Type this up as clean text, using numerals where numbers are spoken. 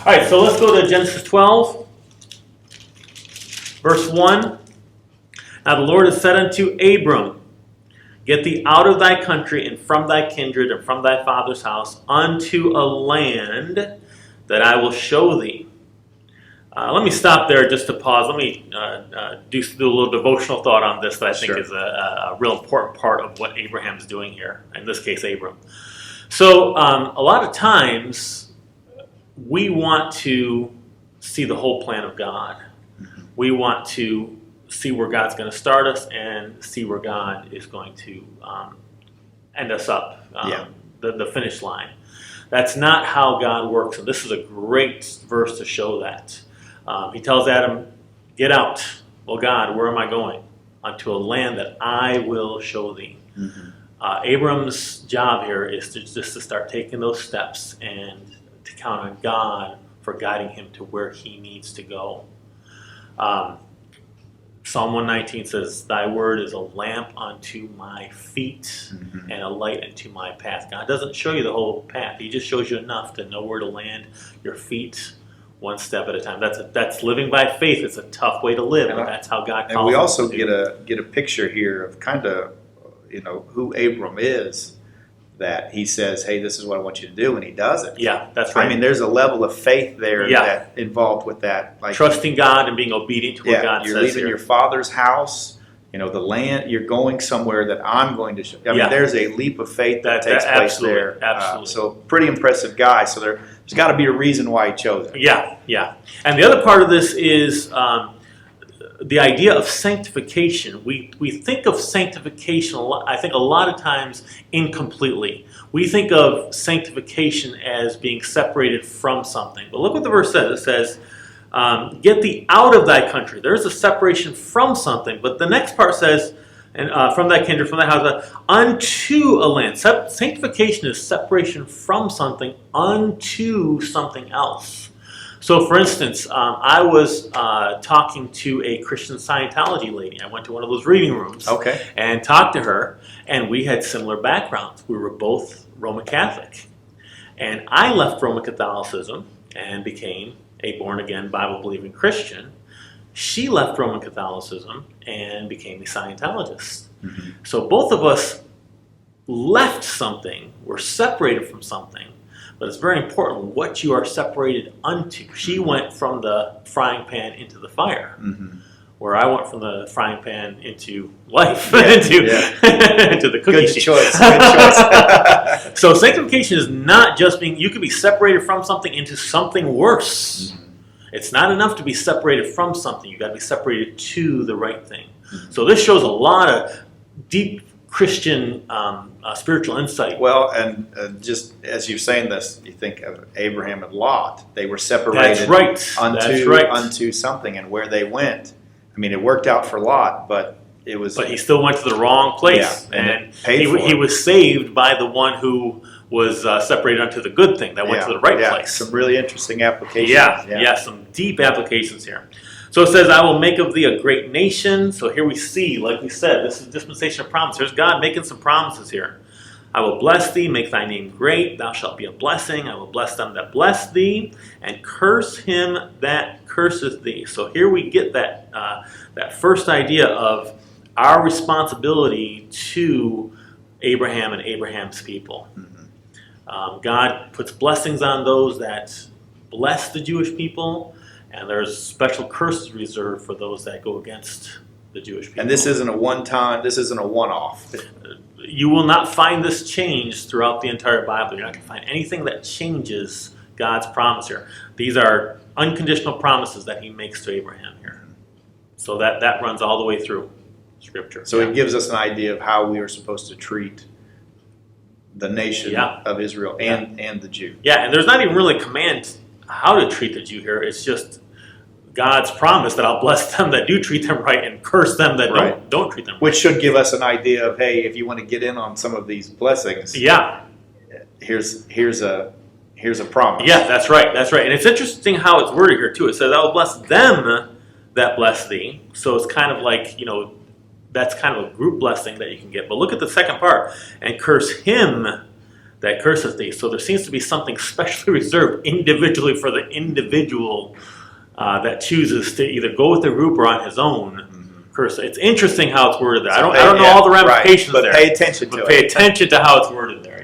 All right, so let's go to Genesis 12, verse 1. Now the Lord has said unto Abram, get thee out of thy country and from thy kindred and from thy father's house unto a land that I will show thee. Let me stop there just to pause. Let me do a little devotional thought on this that I think is a real important part of what Abraham's doing here, in this case, Abram. So a lot of times we want to see the whole plan of God. We want to see where God's going to start us and see where God is going to end us up, the finish line. That's not how God works, and this is a great verse to show that. He tells Adam, get out. Well, God, where am I going? Unto a land that I will show thee. Mm-hmm. Abram's job here is just to start taking those steps and to count on God for guiding him to where he needs to go. Psalm 119 says, thy word is a lamp unto my feet and a light unto my path. God doesn't show you the whole path. He just shows you enough to know where to land your feet one step at a time. That's living by faith. It's a tough way to live, but that's how God calls us. And we also get a picture here of kind of, who Abram is, that he says, hey, this is what I want you to do, and he does it. Yeah, that's right. I mean, there's a level of faith there that involved with that. Like trusting God and being obedient to what God says. You're leaving your father's house, the land, you're going somewhere that I'm going to show. I mean, there's a leap of faith that takes place there. Absolutely. So pretty impressive guy. So there's got to be a reason why he chose it. Yeah. And the other part of this is the idea of sanctification. We think of sanctification, I think, a lot of times incompletely. We think of sanctification as being separated from something. But look what the verse says. It says, get thee out of thy country. There's a separation from something. But the next part says, and from thy kindred, from thy house, unto a land. Sanctification is separation from something unto something else. So, for instance, I was talking to a Christian Scientology lady. I went to one of those reading rooms and talked to her, and we had similar backgrounds. We were both Roman Catholic. And I left Roman Catholicism and became a born-again, Bible-believing Christian. She left Roman Catholicism and became a Scientologist. Mm-hmm. So both of us left something, were separated from something, but it's very important what you are separated unto. She went from the frying pan into the fire, where I went from the frying pan into life, into the cookie sheet. Good choice. So sanctification is not just being, you can be separated from something into something worse. Mm-hmm. It's not enough to be separated from something. You've got to be separated to the right thing. Mm-hmm. So this shows a lot of deep Christian spiritual insight. Well, and just as you're saying this, you think of Abraham and Lot. They were separated unto something, and where they went. I mean, it worked out for Lot, but it was. But he still went to the wrong place, and he was saved by the one who was separated unto the good thing that went to the right place. Some really interesting applications. Yeah, some deep applications here. So it says, I will make of thee a great nation. So here we see, like we said, this is dispensation of promise. There's God making some promises here. I will bless thee, make thy name great. Thou shalt be a blessing. I will bless them that bless thee, and curse him that curseth thee. So here we get that first idea of our responsibility to Abraham and Abraham's people. Mm-hmm. God puts blessings on those that bless the Jewish people, and there's special curses reserved for those that go against the Jewish people. And this isn't a one-time, this isn't a one-off. You will not find this change throughout the entire Bible. You're not going to find anything that changes God's promise here. These are unconditional promises that he makes to Abraham here. So that runs all the way through Scripture. So it gives us an idea of how we are supposed to treat the nation of Israel and the Jew. Yeah, and there's not even really a command how to treat the Jew here. It's just God's promise that I'll bless them that do treat them right and curse them that don't treat them right. Which should give us an idea of, hey, if you want to get in on some of these blessings, here's a promise. Yeah, that's right. And it's interesting how it's worded here too. It says, I will bless them that bless thee. So it's kind of like, that's kind of a group blessing that you can get. But look at the second part. And curse him that curseth thee. So there seems to be something specially reserved individually for the individual that chooses to either go with the group or on his own curse. It's interesting how it's worded there. I don't know all the ramifications but there. Pay attention to it. Pay attention to how it's worded there.